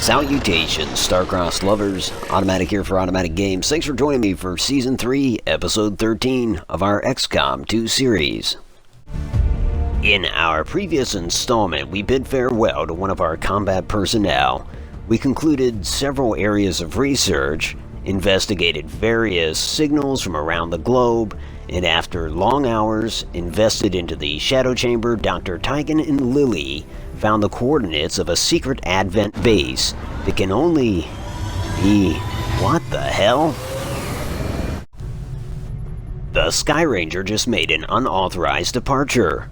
Salutations, Starcross lovers. Automatic here for Automatic Games. Thanks for joining me for Season 3, Episode 13 of our XCOM 2 series. In our previous installment, we bid farewell to one of our combat personnel. We concluded several areas of research, investigated various signals from around the globe, and after long hours invested into the Shadow Chamber, Dr. Tygan and Lily found the coordinates of a secret Advent base that can only be... what the hell? The Sky Ranger just made an unauthorized departure,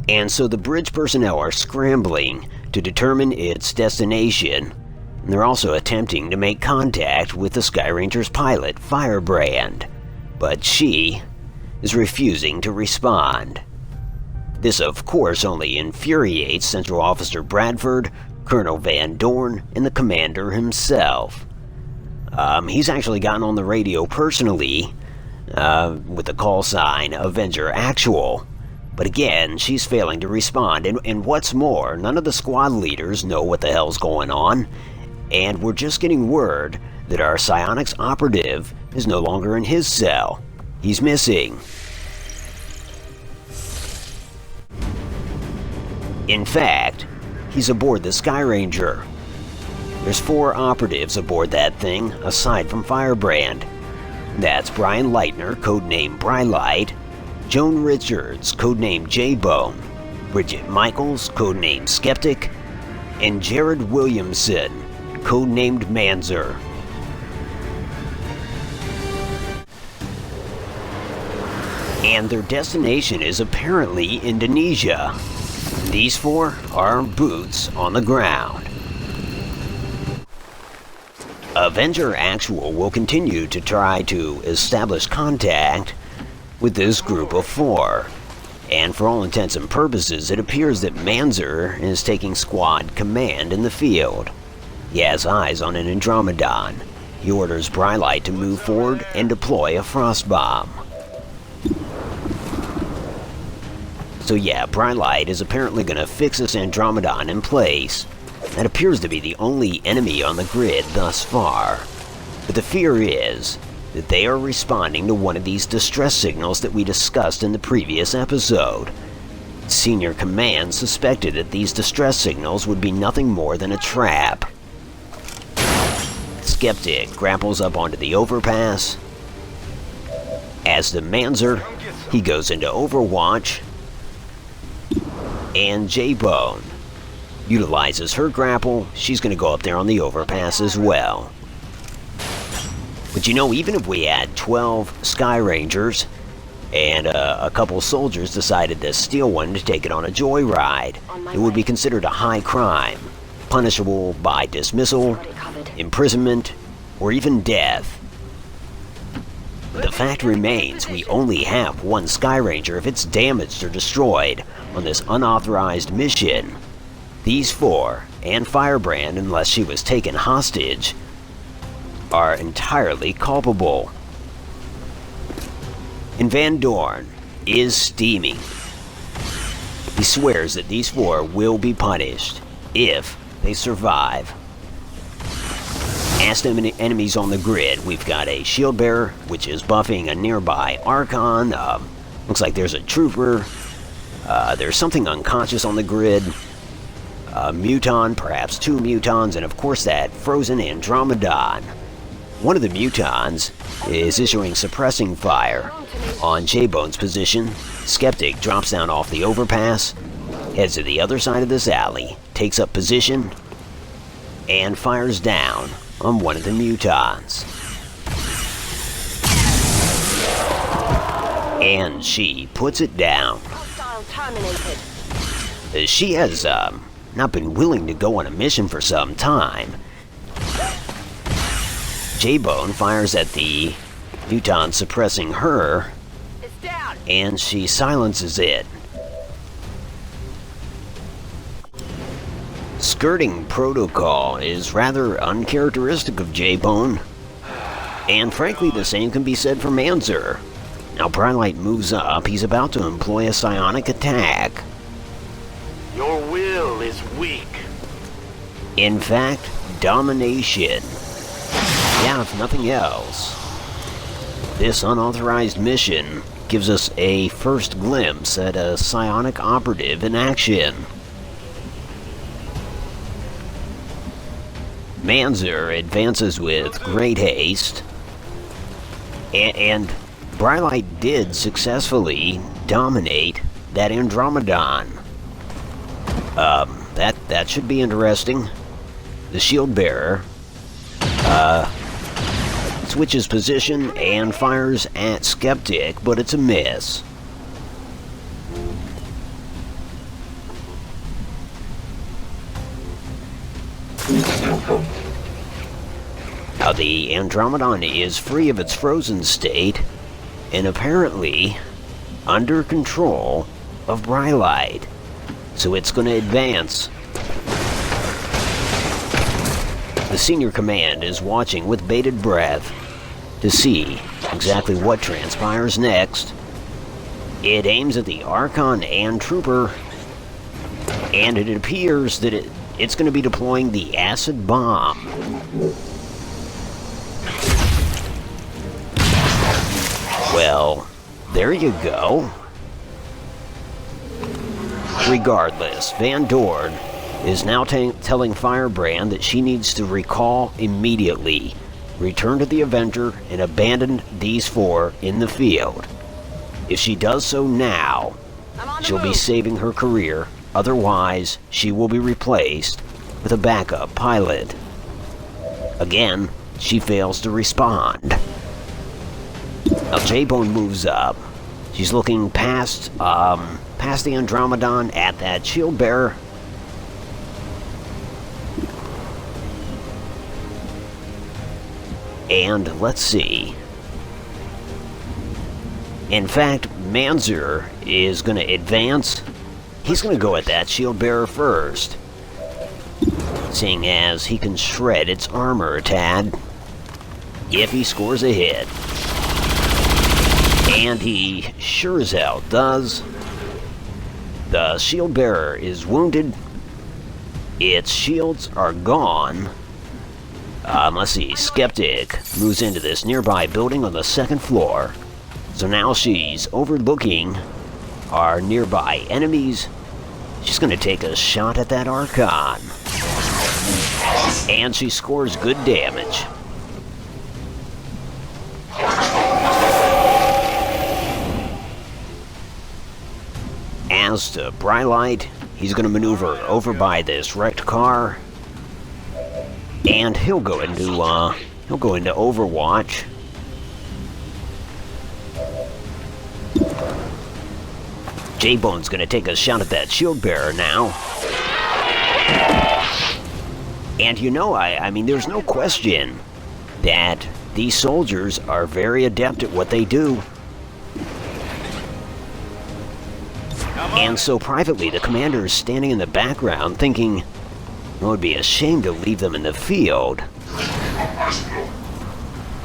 and so the bridge personnel are scrambling to determine its destination. And they're also attempting to make contact with the Sky Ranger's pilot, Firebrand, but she is refusing to respond. This, of course, only infuriates Central Officer Bradford, Colonel Van Dorn, and the commander himself. He's actually gotten on the radio personally with the call sign Avenger Actual. But again, she's failing to respond, and what's more, none of the squad leaders know what the hell's going on, and we're just getting word that our psionics operative is no longer in his cell. He's missing. In fact, he's aboard the Sky Ranger. There's 4 operatives aboard that thing, aside from Firebrand. That's Brian Leitner, codenamed Brylight, Joan Richards, codenamed J-Bone, Bridget Michaels, codenamed Skeptic, and Jared Williamson, codenamed Manzer. And their destination is apparently Indonesia. These 4 are boots on the ground. Avenger Actual will continue to try to establish contact with this group of 4. And for all intents and purposes, it appears that Manzer is taking squad command in the field. He has eyes on an Andromedon. He orders Brylight to move forward and deploy a frost bomb. So yeah, Brylight is apparently going to fix this Andromedon in place. That appears to be the only enemy on the grid thus far. But the fear is that they are responding to one of these distress signals that we discussed in the previous episode. Senior Command suspected that these distress signals would be nothing more than a trap. Skeptic grapples up onto the overpass. As the Manzer, he goes into Overwatch. And J-Bone utilizes her grapple. She's going to go up there on the overpass as well. But you know, even if we had 12 Sky Rangers and a couple soldiers decided to steal one to take it on a joyride, it would be considered a high crime, punishable by dismissal, imprisonment, or even death. The fact remains, we only have 1 Sky Ranger if it's damaged or destroyed on this unauthorized mission. These 4, and Firebrand, unless she was taken hostage, are entirely culpable. And Van Dorn is steaming. He swears that these 4 will be punished if they survive. As enemies on the grid, we've got a shield bearer, which is buffing a nearby Archon. Looks like there's a trooper. There's something unconscious on the grid. A Muton, perhaps 2 Mutons, and of course that frozen Andromedon. One of the Mutons is issuing suppressing fire on J-Bone's position. Skeptic drops down off the overpass, heads to the other side of this alley, takes up position, and fires down on one of the Mutons. And she puts it down. She has not been willing to go on a mission for some time. J-Bone fires at the Muton suppressing her, and she silences it. Skirting protocol is rather uncharacteristic of J-Bone, and frankly the same can be said for Manzer. Now Brylight moves up, he's about to employ a psionic attack. Your will is weak. In fact, domination. Yeah, if nothing else. This unauthorized mission gives us a first glimpse at a psionic operative in action. Manzer advances with great haste, and Brilite did successfully dominate that Andromedon. That should be interesting. The shield bearer switches position and fires at Skeptic, but it's a miss. Now the Andromedon is free of its frozen state and apparently under control of Brilite, so it's going to advance. The senior command is watching with bated breath to see exactly what transpires next. It aims at the Archon and Trooper, and it appears that it's going to be deploying the acid bomb. Well, there you go. Regardless, Van Dorn is now telling Firebrand that she needs to recall immediately, return to the Avenger, and abandon these four in the field. If she does so now, she'll be saving her career. Otherwise, she will be replaced with a backup pilot. Again, she fails to respond. Now J-Bone moves up. She's looking past the Andromedon at that shield bearer. And let's see. In fact, Manzer is going to advance. He's going to go at that shield bearer first, seeing as he can shred its armor a tad if he scores a hit. And he sure as hell does. The shield bearer is wounded. Its shields are gone. Let's see, Skeptic moves into this nearby building on the second floor. So now she's overlooking our nearby enemies. She's going to take a shot at that Archon. And she scores good damage. As to Brilite, he's going to maneuver over by this wrecked car. And he'll go into Overwatch. J-Bone's gonna take a shot at that shield bearer now. And you know, I mean, there's no question that these soldiers are very adept at what they do. And so privately, the commander is standing in the background thinking, it would be a shame to leave them in the field.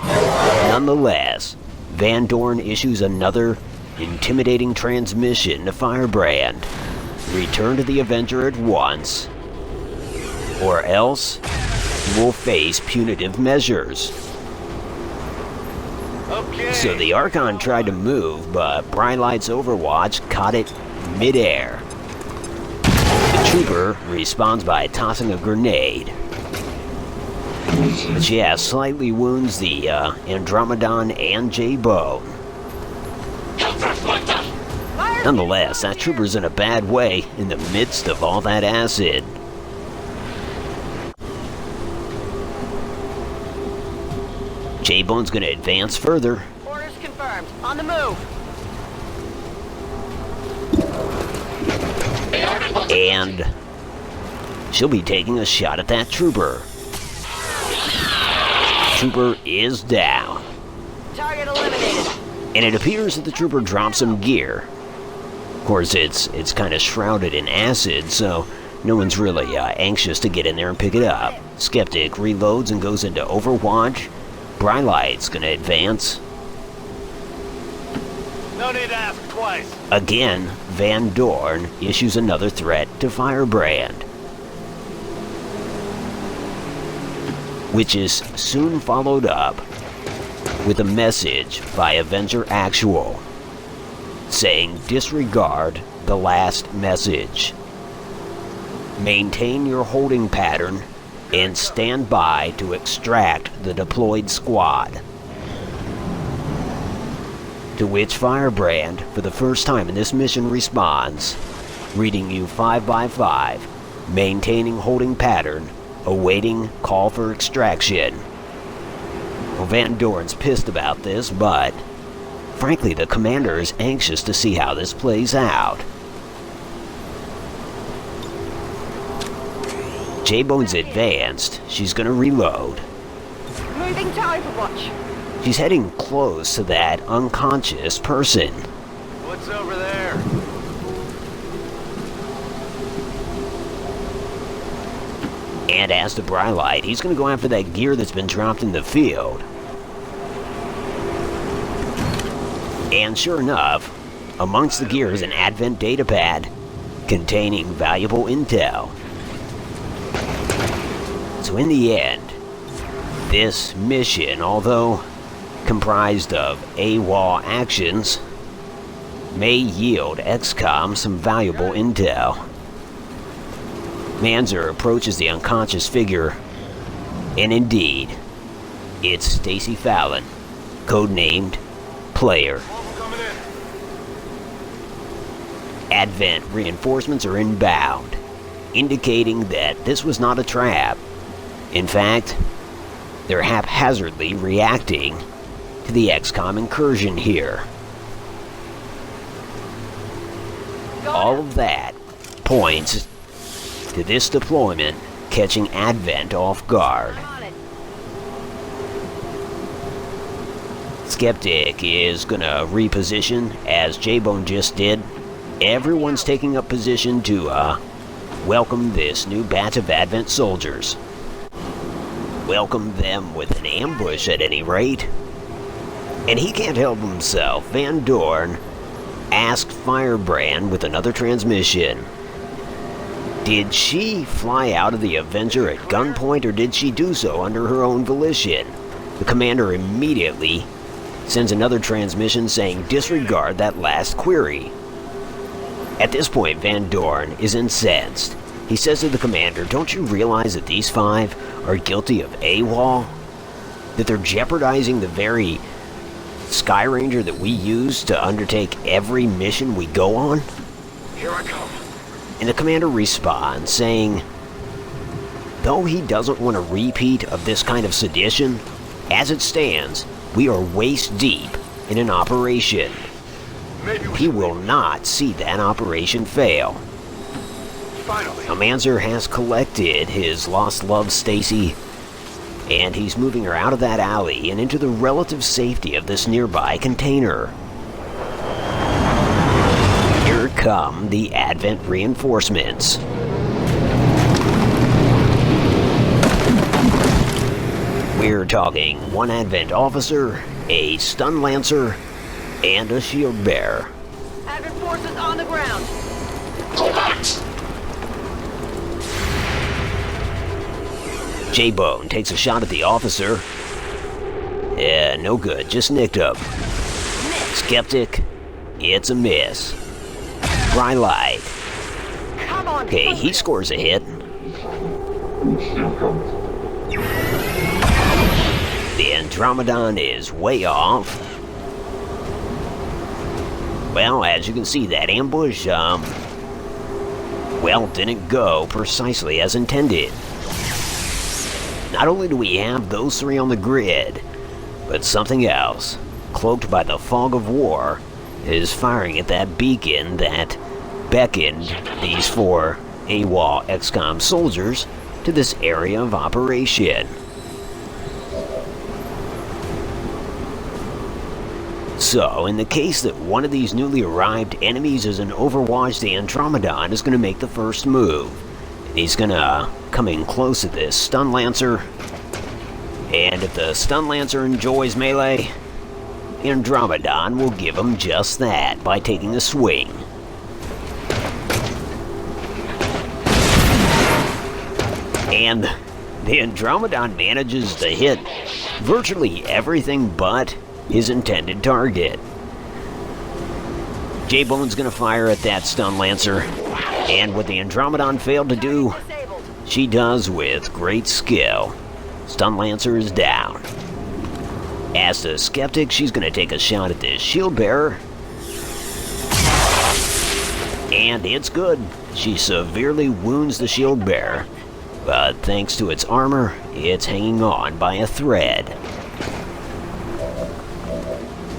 Nonetheless, Van Dorn issues another intimidating transmission to Firebrand. Return to the Avenger at once, or else you will face punitive measures. Okay. So the Archon tried to move, but Brilite's Overwatch caught it mid-air. The Trooper responds by tossing a grenade. But yeah, slightly wounds the Andromedon and J-Bone. Nonetheless, that Trooper's in a bad way in the midst of all that acid. J-Bone's gonna advance further. Orders confirmed. On the move. And she'll be taking a shot at that Trooper. Trooper is down. Target eliminated. And it appears that the Trooper dropped some gear. Of course, it's kind of shrouded in acid, so no one's really anxious to get in there and pick it up. Skeptic reloads and goes into Overwatch. Brilite's gonna advance. No need to ask twice. Again, Van Dorn issues another threat to Firebrand. which is soon followed up with a message by Avenger Actual saying disregard the last message. Maintain your holding pattern and stand by to extract the deployed squad. To which Firebrand, for the first time in this mission, responds, reading you 5x5, maintaining holding pattern, awaiting call for extraction. Well, Van Doren's pissed about this, but frankly, the commander is anxious to see how this plays out. J-Bone's advanced. She's gonna reload. Moving to Overwatch. She's heading close to that unconscious person. What's over there? And as to Brylite, he's gonna go after that gear that's been dropped in the field. And sure enough, amongst the gear is an Advent datapad containing valuable intel. So in the end, this mission, although comprised of AWOL actions, may yield XCOM some valuable intel. Manzer approaches the unconscious figure, and indeed, it's Stacy Fallon, codenamed Player. Advent reinforcements are inbound, indicating that this was not a trap. In fact, they're haphazardly reacting to the XCOM incursion here. All of that points to this deployment catching Advent off guard. I'm on it. Skeptic is gonna reposition, as J-Bone just did. Everyone's taking up position to welcome this new batch of Advent soldiers. Welcome them with an ambush at any rate. And he can't help himself. Van Dorn asked Firebrand with another transmission, did she fly out of the Avenger at gunpoint, or did she do so under her own volition? The commander immediately sends another transmission saying disregard that last query. At this point, Van Dorn is incensed. He says to the commander, don't you realize that these 5 are guilty of AWOL? That they're jeopardizing the very Sky Ranger that we use to undertake every mission we go on? Here I come. And the commander responds, saying, though he doesn't want a repeat of this kind of sedition, as it stands, we are waist deep in an operation. He will not see that operation fail. Finally. Now, Manzer has collected his lost love, Stacy, and he's moving her out of that alley and into the relative safety of this nearby container. Here come the Advent reinforcements. We're talking 1 Advent officer, a stun lancer, and a shield bearer. Advent forces on the ground. J-Bone takes a shot at the officer. Yeah, no good, just nicked him. Skeptic, it's a miss. Brylite. Come on. Okay, he scores a hit. The Andromedon is way off. Well, as you can see, that ambush, well, didn't go precisely as intended. Not only do we have those 3 on the grid, but something else, cloaked by the fog of war, is firing at that beacon that beckoned these 4 AWOL XCOM soldiers to this area of operation. So, in the case that one of these newly arrived enemies is an Overwatch, the Andromedon is going to make the first move. He's going to come in close to this Stun Lancer, and if the Stun Lancer enjoys melee, the Andromedon will give him just that by taking a swing. And The Andromedon manages to hit virtually everything but his intended target. J-Bone's gonna fire at that stun lancer, and what the Andromedon failed to do, Disabled. she does with great skill. Stun lancer is down. As the Skeptic, she's gonna take a shot at this shield bearer. And it's good. She severely wounds the shield bearer, but thanks to its armor, it's hanging on by a thread.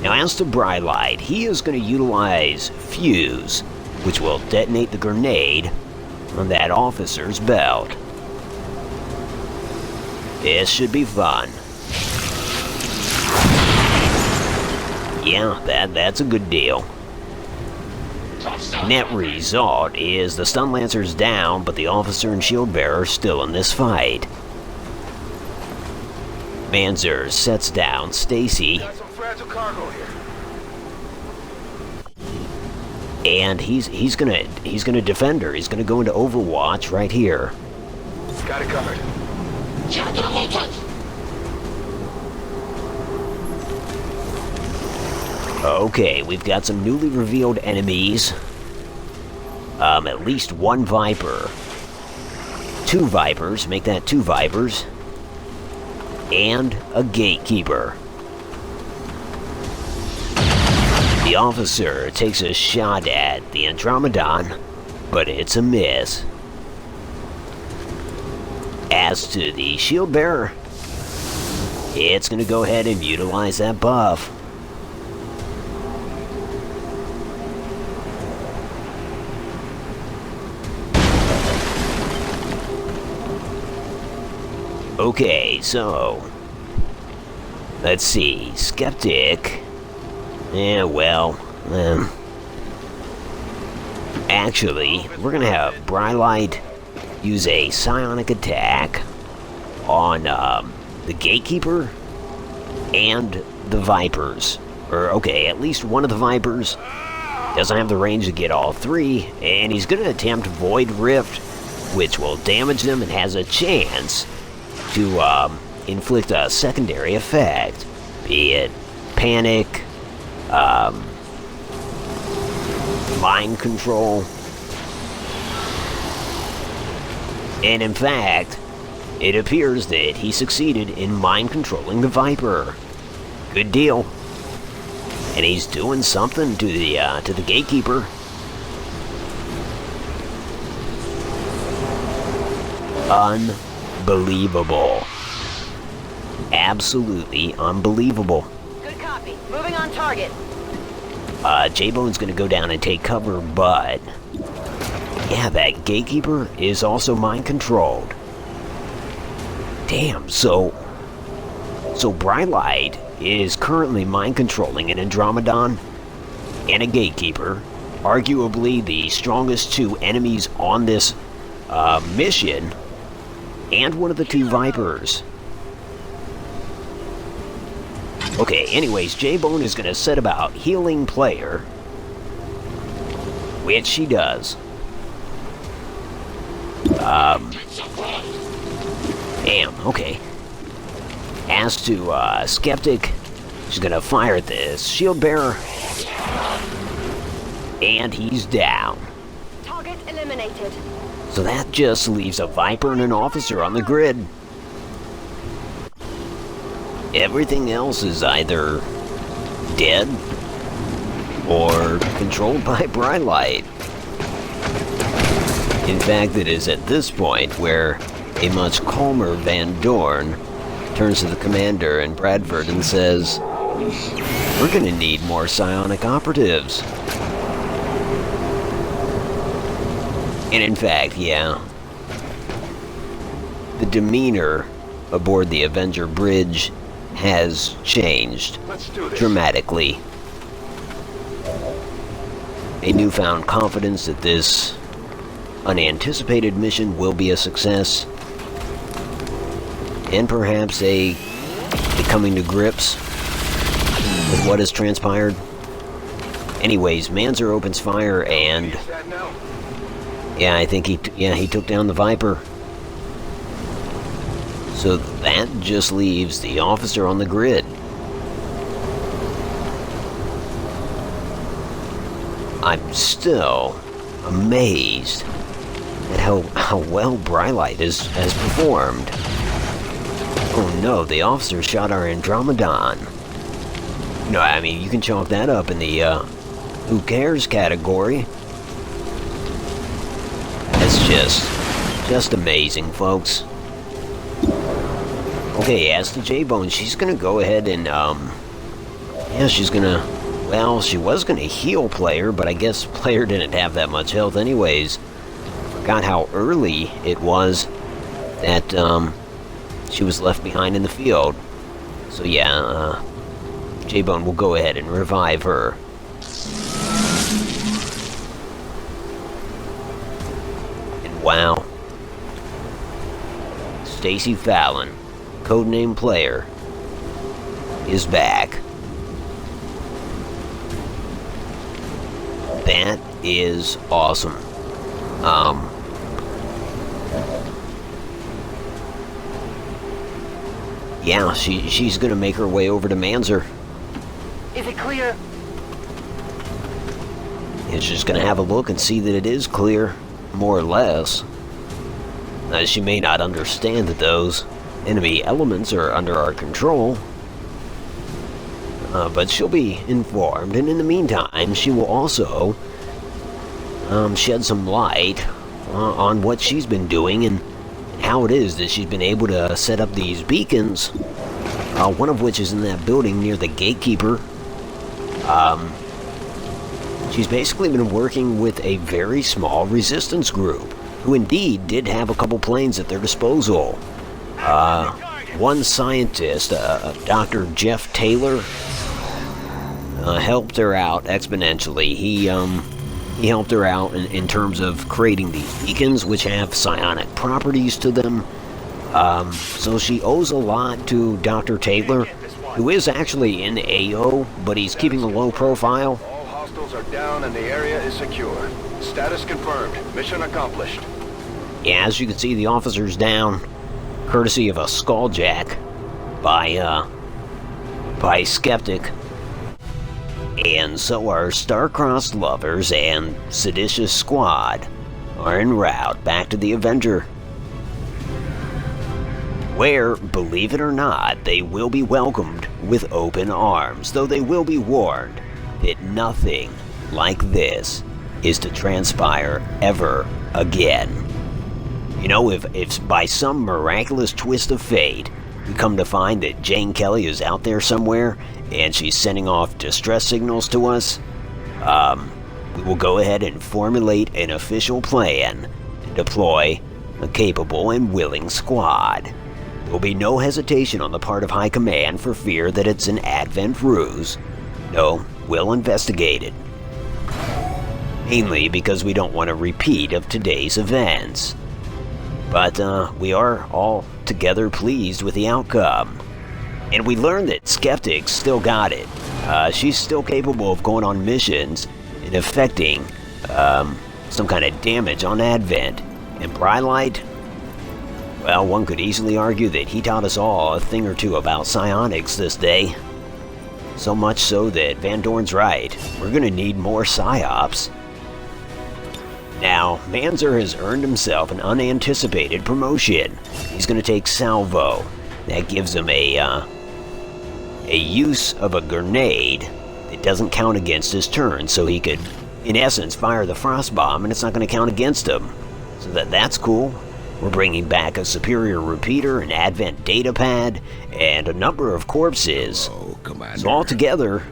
Now as to Brylight, he is going to utilize Fuse, which will detonate the grenade on that officer's belt. This should be fun. Yeah, that's a good deal. Net result is the stun lancer's down, but the officer and shield bearer are still in this fight. Manzer sets down Stacy, Got some fragile cargo here. and he's gonna defend her. He's gonna go into Overwatch right here. Got it covered. Okay, we've got some newly revealed enemies. At least one Viper. 2 Vipers, make that 2 Vipers. And a Gatekeeper. The officer takes a shot at the Andromedon, but it's a miss. As to the shield bearer, it's gonna go ahead and utilize that buff. Okay, so let's see. Skeptic. Yeah, well, actually, we're gonna have Brylight use a psionic attack on the Gatekeeper and the Vipers. Or, okay, at least one of the Vipers doesn't have the range to get all 3, and he's gonna attempt Void Rift, which will damage them and has a chance to inflict a secondary effect, be it panic, mind control, and in fact, it appears that he succeeded in mind controlling the Viper. Good deal. And he's doing something to the Gatekeeper. Unbelievable. Absolutely unbelievable. Good copy. Moving on target. J-Bone's gonna go down and take cover, but yeah, that Gatekeeper is also mind controlled. Damn, so Brylight is currently mind controlling an Andromedon and a Gatekeeper, arguably the strongest 2 enemies on this mission, and one of the 2 Vipers. Okay, anyways, J-Bone is gonna set about healing player, which she does. Damn, okay. As to Skeptic, she's gonna fire at this shield bearer, and he's down. Target eliminated. So that just leaves a Viper and an officer on the grid. Everything else is either dead or controlled by Brylight. In fact, it is at this point where a much calmer Van Dorn turns to the commander in Bradford and says, "We're gonna need more psionic operatives." And in fact, yeah, the demeanor aboard the Avenger bridge has changed Let's do this. dramatically. A newfound confidence that this unanticipated mission will be a success, and perhaps a coming to grips with what has transpired. Anyways, Manzer opens fire, and Is that now? yeah, I think he took down the Viper. So that just leaves the officer on the grid. I'm still amazed at how well Brylight has performed. Oh no, the officer shot our Andromedon. No, I mean, you can chalk that up in the who cares category. That's just amazing, folks. Okay, as to J-Bone, she's gonna go ahead and, yeah, she's gonna, well, she was gonna heal Player, but I guess Player didn't have that much health anyways. Forgot how early it was that, she was left behind in the field. So yeah, J-Bone will go ahead and revive her. And wow. Stacy Fallon, codename Player, is back. That is awesome. Yeah, she's gonna make her way over to Manzer. Is it clear? And she's gonna have a look and see that it is clear, more or less. She may not understand that those enemy elements are under our control, but she'll be informed, and in the meantime, she will also shed some light on what she's been doing and how it is that she's been able to set up these beacons, one of which is in that building near the gatekeeper. She's basically been working with a very small resistance group, who indeed did have a couple planes at their disposal. One scientist, Dr. Jeff Taylor, helped her out exponentially. He helped her out in terms of creating these beacons, which have psionic properties to them. So she owes a lot to Dr. Taylor, who is actually in AO, but he's keeping a low profile. All hostiles are down and the area is secure. Status confirmed. Mission accomplished. Yeah, as you can see, the officer's down, courtesy of a skulljack by Skeptic. And so our star-crossed lovers and seditious squad are en route back to the Avenger, where, believe it or not, they will be welcomed with open arms, though they will be warned that nothing like this is to transpire ever again. You know, if by some miraculous twist of fate, we come to find that Jane Kelly is out there somewhere, and she's sending off distress signals to us, we will go ahead and formulate an official plan to deploy a capable and willing squad. There will be no hesitation on the part of High Command for fear that it's an Advent ruse. No, we'll investigate it. Mainly because we don't want a repeat of today's events. But we are all together pleased with the outcome. And we learned that Skeptic's still got it. She's still capable of going on missions and effecting some kind of damage on Advent. And Brylight, well, one could easily argue that he taught us all a thing or two about psionics this day. So much so that Van Dorn's right. We're gonna need more psyops. Now, Manzer has earned himself an unanticipated promotion. He's gonna take Salvo. That gives him a use of a grenade that doesn't count against his turn, so he could, in essence, fire the frost bomb, and it's not gonna count against him. So that's cool. We're bringing back a superior repeater, an Advent data pad, and a number of corpses. Oh, Commander. So altogether,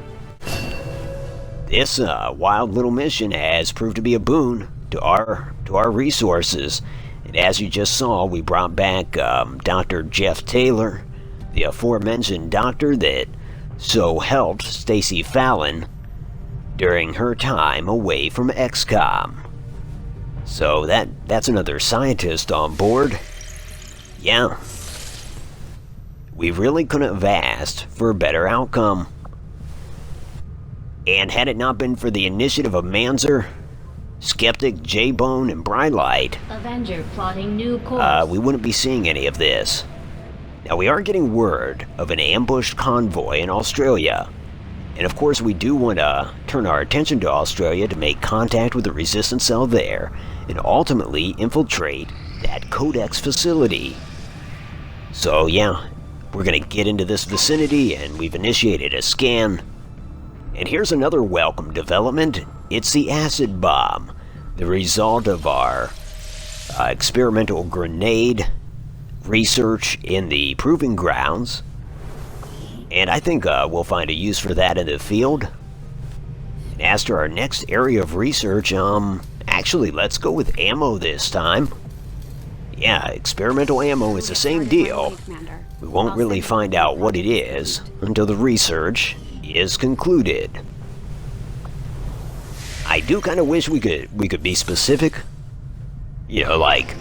this wild little mission has proved to be a boon to our resources. And as you just saw, we brought back Dr. Jeff Taylor, the aforementioned doctor that so helped Stacy Fallon during her time away from XCOM. So that's another scientist on board. Yeah. We really couldn't have asked for a better outcome. And had it not been for the initiative of Manzer, Skeptic, J-Bone, and Brylight, Avenger plotting new course. we wouldn't be seeing any of this. Now, we are getting word of an ambushed convoy in Australia. And of course, we do want to turn our attention to Australia to make contact with the resistance cell there and ultimately infiltrate that Codex facility. So yeah, we're going to get into this vicinity and we've initiated a scan. And here's another welcome development. It's the acid bomb, the result of our experimental grenade research in the proving grounds. And I think we'll find a use for that in the field. And as to our next area of research, actually, let's go with ammo this time. Yeah, experimental ammo is the same deal. We won't really find out what it is until the research is concluded. I do kind of wish we could be specific. You know, like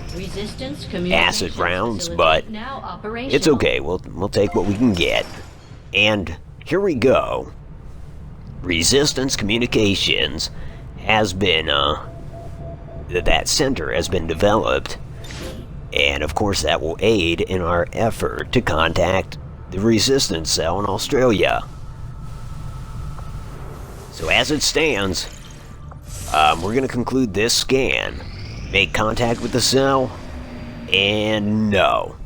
acid rounds, but it's okay. We'll take what we can get. And here we go. Resistance Communications has been, that center has been developed. And of course that will aid in our effort to contact the resistance cell in Australia. So as it stands, we're going to conclude this scan, make contact with the cell, and no.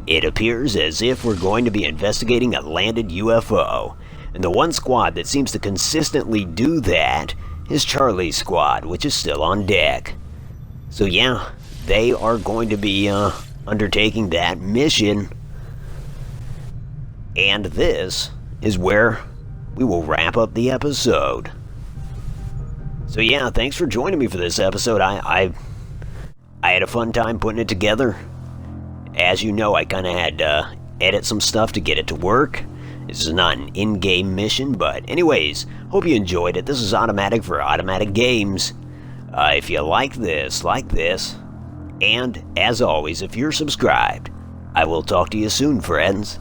It appears as if we're going to be investigating a landed UFO, and the one squad that seems to consistently do that is Charlie's squad, which is still on deck. So yeah, they are going to be undertaking that mission. And this is where we will wrap up the episode. So yeah, thanks for joining me for this episode. I had a fun time putting it together. As you know, I kind of had to edit some stuff to get it to work. This is not an in-game mission, but anyways, hope you enjoyed it. This is Automatic for Automatic Games. If you like this, and as always, if you're subscribed, I will talk to you soon, friends.